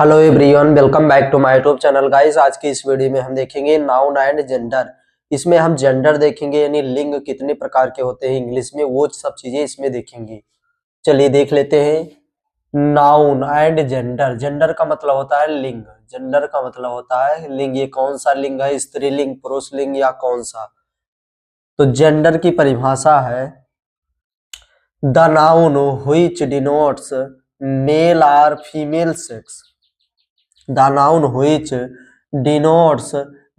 Hello everyone, welcome back to my YouTube channel guys. आज की इस वीडियो में हम देखेंगे नाउन एंड जेंडर। इसमें हम जेंडर देखेंगे, यानी लिंग कितने प्रकार के होते हैं इंग्लिश में, वो सब चीजें इसमें देखेंगे। चलिए देख लेते हैं। Noun and gender. जेंडर का मतलब होता है लिंग। जेंडर का मतलब होता है लिंग। ये कौन सा लिंग है, स्त्रीलिंग, पुरुषलिंग या कौन सा? तो जेंडर की परिभाषा है the noun which denotes male और female sex. The noun which denotes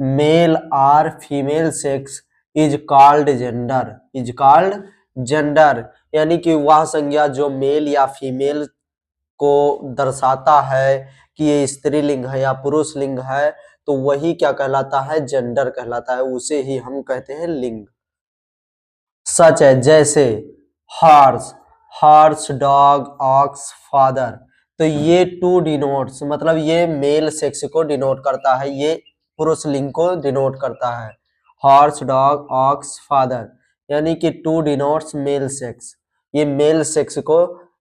male or female sex is called gender. Is called gender, यानी कि वह संज्ञा जो मेल या फीमेल को दर्शाता है कि ये स्त्रीलिंग है या पुरुष लिंग है, तो वही क्या कहलाता है? जेंडर कहलाता है। उसे ही हम कहते हैं लिंग। सच है, जैसे horse, horse, dog, ox, father. तो ये टू डिनोट्स, मतलब ये मेल सेक्स को डिनोट करता है, ये पुरुष लिंग को डिनोट करता है। हॉर्स, डॉग, ऑक्स, फादर, यानी कि टू डिनोट्स मेल सेक्स। ये मेल सेक्स को,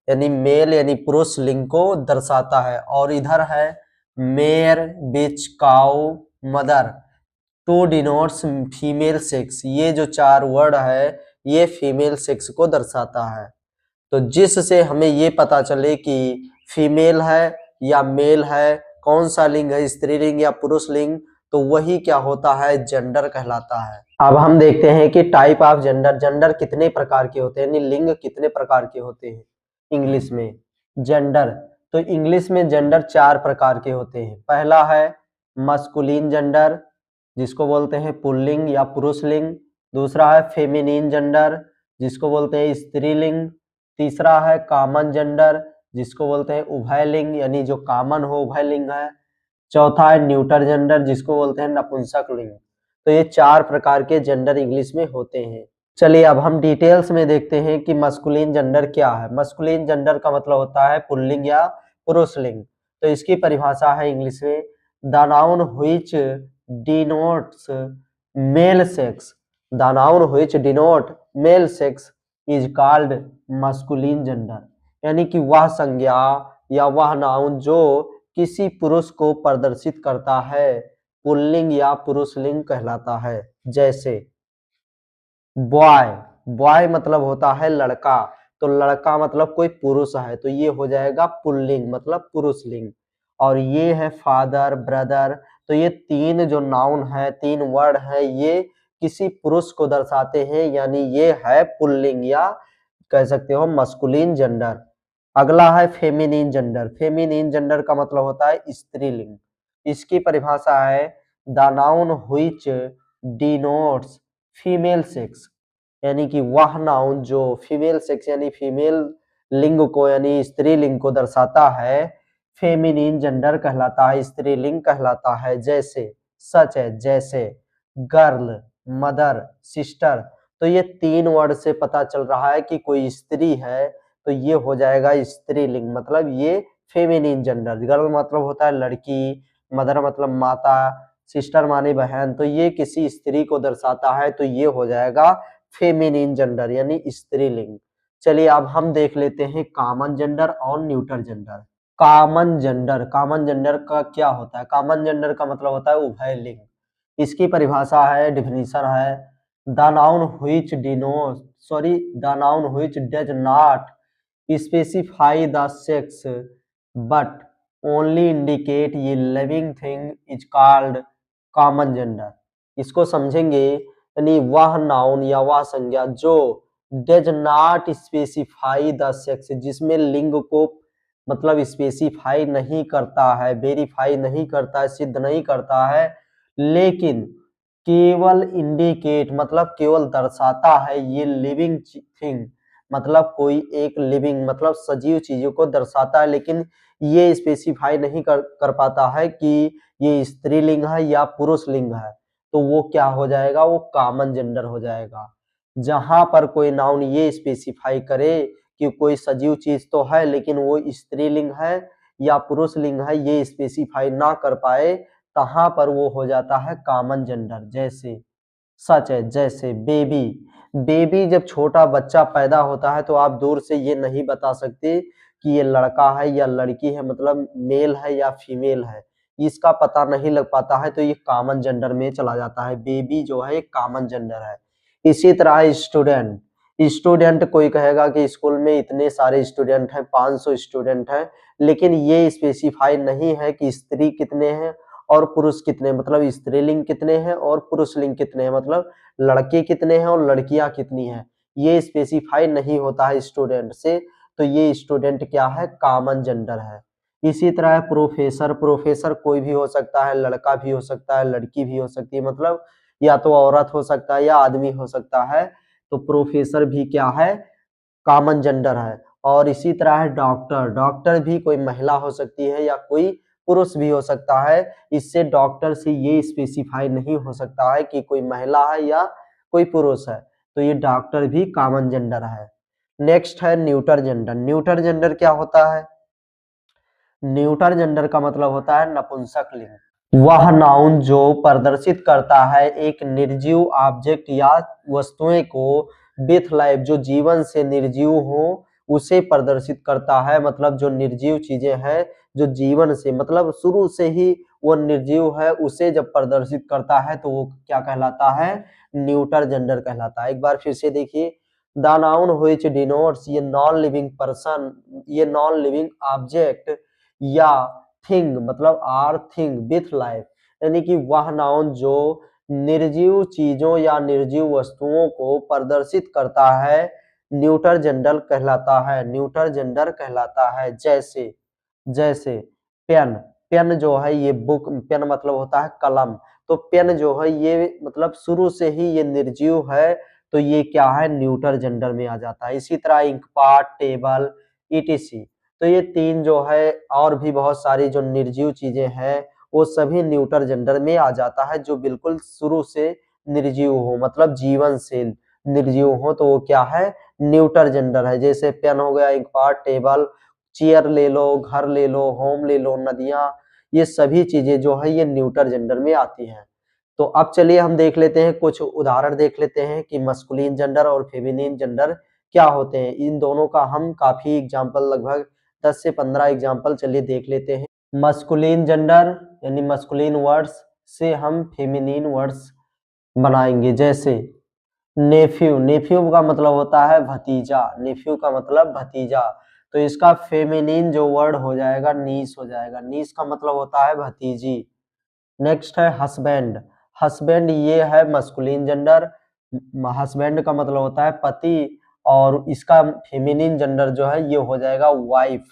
यानी मेल यानी पुरुष लिंग को दर्शाता है। और इधर है mare, bitch, cow, mother, to denotes female sex. ये जो चार वर्ड है ये फीमेल सेक्स को दर्शाता है। तो जिससे हमें ये पता चले कि फीमेल है या मेल है, कौन सा लिंग है, स्त्रीलिंग या पुरुष लिंग, तो वही क्या होता है? जेंडर कहलाता है। अब हम देखते हैं कि टाइप ऑफ जेंडर। जेंडर कितने प्रकार के होते हैं, यानी लिंग कितने प्रकार के होते हैं इंग्लिश में? जेंडर, तो इंग्लिश में जेंडर चार प्रकार के होते हैं। पहला है मस्कुलिन जेंडर, जिसको बोलते हैं पुल्लिंग या पुरुष लिंग। दूसरा है फेमिनिन जेंडर, जिसको बोलते हैं स्त्रीलिंग। तीसरा है कॉमन जेंडर, जिसको बोलते हैं उभयलिंग, यानी जो कॉमन हो उभयलिंग है। चौथा है न्यूटर जेंडर, जिसको बोलते हैं नपुंसक लिंग। तो ये चार प्रकार के जेंडर इंग्लिश में होते हैं। चलिए अब हम डिटेल्स में देखते हैं कि मस्कुलिन जेंडर क्या है। मस्कुलिन जेंडर का मतलब होता है पुल्लिंग या पुरुष लिंग। तो इसकी परिभाषा है इंग्लिश में the noun which denotes male sex. The noun which denote male sex is called masculine gender, यानी कि वह संज्ञा या वह नाउन जो किसी पुरुष को प्रदर्शित करता है पुल्लिंग या पुरुष लिंग कहलाता है। जैसे बॉय, बॉय मतलब होता है लड़का, तो लड़का मतलब कोई पुरुष है, तो ये हो जाएगा पुल्लिंग मतलब पुरुष लिंग। और ये है फादर, ब्रदर, तो ये तीन जो नाउन है, तीन वर्ड है, ये किसी पुरुष को दर्शाते हैं, यानी ये है पुल्लिंग या कह सकते हो मस्कुलिन जेंडर। अगला है फेमिनिन जेंडर। फेमिनिन जेंडर का मतलब होता है स्त्रीलिंग। इसकी परिभाषा है the noun which denotes female sex, यानी कि वह नाउन जो फीमेल सेक्स यानी फीमेल लिंग को यानी स्त्रीलिंग को दर्शाता है, फेमिनिन जेंडर कहलाता है, स्त्रीलिंग कहलाता है। जैसे सच है, जैसे गर्ल, मदर, सिस्टर। तो ये तीन वर्ड से पता चल रहा है कि कोई स्त्री है, तो ये हो जाएगा स्त्रीलिंग, मतलब ये फेमिनिन जेंडर। गर्ल मतलब होता है लड़की, मदर मतलब माता, सिस्टर माने बहन, तो ये किसी स्त्री को दर्शाता है, तो ये हो जाएगा फेमिनिन जेंडर यानी स्त्रीलिंग। चलिए अब हम देख लेते हैं कॉमन जेंडर और neuter gender. Common gender, common gender का क्या होता है? कॉमन जेंडर का मतलब होता है उभयलिंग। इसकी परिभाषा है, डिफिनीशन है the noun which denote the noun which does not specify the sex but only indicate ये living thing is called common gender. इसको समझेंगे, यानी वह नाउन या वह संज्ञा जो does not specify the sex, जिसमें लिंग को मतलब स्पेसिफाई नहीं करता है, वेरीफाई नहीं करता है, सिद्ध नहीं करता है, लेकिन केवल इंडिकेट मतलब केवल दर्शाता है ये लिविंग थिंग, मतलब कोई एक लिविंग मतलब सजीव चीजों को दर्शाता है, लेकिन ये स्पेसिफाई नहीं कर पाता है कि ये स्त्रीलिंग है या पुरुष लिंग है, तो वो क्या हो जाएगा? वो कॉमन जेंडर हो जाएगा। जहां पर कोई नाउन ये स्पेसिफाई करे कि कोई सजीव चीज तो है लेकिन वो स्त्रीलिंग है या पुरुष लिंग है, ये स्पेसिफाई ना कर पाए, तहां पर वो हो जाता है कॉमन जेंडर। जैसे सच है, जैसे बेबी, बेबी जब छोटा बच्चा पैदा होता है तो आप दूर से ये नहीं बता सकते कि ये लड़का है या लड़की है, मतलब मेल है या फीमेल है, इसका पता नहीं लग पाता है, तो ये कॉमन जेंडर में चला जाता है। बेबी जो है एक कॉमन जेंडर है। इसी तरह स्टूडेंट, स्टूडेंट कोई कहेगा कि स्कूल में इतने सारे स्टूडेंट हैं, 500 स्टूडेंट हैं, लेकिन ये स्पेसिफाई नहीं है कि स्त्री कितने हैं और पुरुष कितने, मतलब स्त्रीलिंग कितने हैं और पुरुष लिंग कितने हैं, मतलब लड़के कितने हैं और लड़कियां कितनी हैं, ये स्पेसिफाई नहीं होता है स्टूडेंट से, तो ये स्टूडेंट क्या है, कॉमन जेंडर है। इसी तरह प्रोफेसर, प्रोफेसर कोई भी हो सकता है, लड़का भी हो सकता है, लड़की भी हो सकती है, मतलब या तो औरत हो सकता है या आदमी हो सकता है, तो प्रोफेसर भी क्या है, कॉमन जेंडर है। और इसी तरह है डॉक्टर, डॉक्टर भी कोई महिला हो सकती है या कोई पुरुष भी हो सकता है, इससे डॉक्टर से ये स्पेसिफाई नहीं हो सकता है कि कोई महिला है या कोई पुरुष है, तो ये डॉक्टर भी कॉमन जेंडर है। नेक्स्ट है न्यूटर जेंडर। न्यूटर जेंडर क्या होता है, न्यूटर जेंडर का मतलब होता है नपुंसक लिंग। वह नाउन जो प्रदर्शित करता है एक निर्जीव ऑब्जेक्ट या वस्तुएं को विथ लाइफ, जो जीवन से निर्जीव हो उसे प्रदर्शित करता है, मतलब जो निर्जीव चीजें हैं जो जीवन से, मतलब शुरू से ही वो निर्जीव है, उसे जब प्रदर्शित करता है तो वो क्या कहलाता है, न्यूटर जेंडर कहलाता है। एक बार फिर से देखिए, द नाउन व्हिच डिनोट्स, ये नॉन लिविंग पर्सन, ये नॉन लिविंग ऑब्जेक्ट या थिंग, मतलब आर थिंग विथ लाइफ, यानी कि वह नाउन जो निर्जीव चीजों या निर्जीव वस्तुओं को प्रदर्शित करता है न्यूटर जेंडर कहलाता है, न्यूटर जेंडर कहलाता है। जैसे जैसे पेन, पेन जो है ये बुक, पेन मतलब होता है कलम, तो पेन जो है ये मतलब शुरू से ही ये निर्जीव है, तो ये क्या है, न्यूटर जेंडर में आ जाता है। इसी तरह इंकपॉट, टेबल, ईटीसी, तो ये तीन जो है और भी बहुत सारी जो निर्जीव चीजें हैं वो सभी न्यूटर जेंडर में आ जाता है, जो बिल्कुल शुरू से निर्जीव हो, मतलब जीवन से निर्जीव हो, तो वो क्या है, न्यूटर जेंडर है। जैसे पेन हो गया, इंकपॉट, टेबल, चेयर ले लो, घर ले लो, होम ले लो, नदियां, ये सभी चीजें जो है ये न्यूटर जेंडर में आती हैं। तो अब चलिए हम देख लेते हैं, कुछ उदाहरण देख लेते हैं कि मस्कुलिन जेंडर और फेमिनिन जेंडर क्या होते हैं। इन दोनों का हम काफी एग्जाम्पल, लगभग 10 से 15 एग्जाम्पल चलिए देख लेते हैं। मस्कुलिन जेंडर यानी मस्कुलिन वर्ड्स से हम फेमिनिन वर्ड्स बनाएंगे। जैसे नेफ्यू, नेफ्यू का मतलब होता है भतीजा, नेफ्यू का मतलब भतीजा, तो इसका फेमिनिन जो वर्ड हो जाएगा नीस हो जाएगा, नीस का मतलब होता है भतीजी। नेक्स्ट है हस्बैंड, हस्बैंड ये है मस्कुलिन जेंडर, हस्बैंड का मतलब होता है पति, और इसका फेमिनिन जेंडर जो है ये हो जाएगा वाइफ।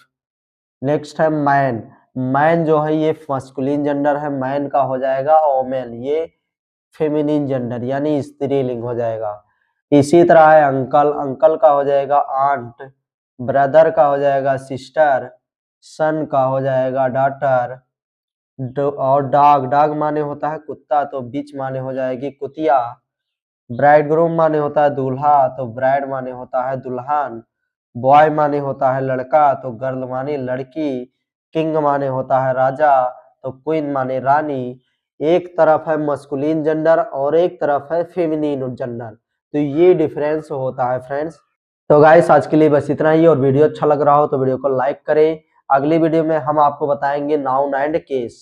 नेक्स्ट है मैन, मैन जो है ये मस्कुलिन जेंडर है, मैन का हो जाएगा ओमेन, ये फेमिनिन जेंडर यानी स्त्रीलिंग हो जाएगा। इसी तरह है अंकल, अंकल का हो जाएगा आंट, ब्रदर का हो जाएगा सिस्टर, सन का हो जाएगा डॉटर, और डॉग, डॉग माने होता है कुत्ता, तो बिच माने हो जाएगी कुतिया, ब्राइड ग्रूम माने होता है दूल्हा, तो ब्राइड माने होता है दुल्हन, बॉय माने होता है लड़का, तो गर्ल माने लड़की, किंग माने होता है राजा, तो क्वीन माने रानी। एक तरफ है मस्कुलिन जेंडर और एक तरफ है फेमिनिन जेंडर, तो ये डिफरेंस होता है फ्रेंड्स। तो गाइस आज के लिए बस इतना ही, और वीडियो अच्छा लग रहा हो तो वीडियो को लाइक करें। अगली वीडियो में हम आपको बताएंगे नाउन एंड केस।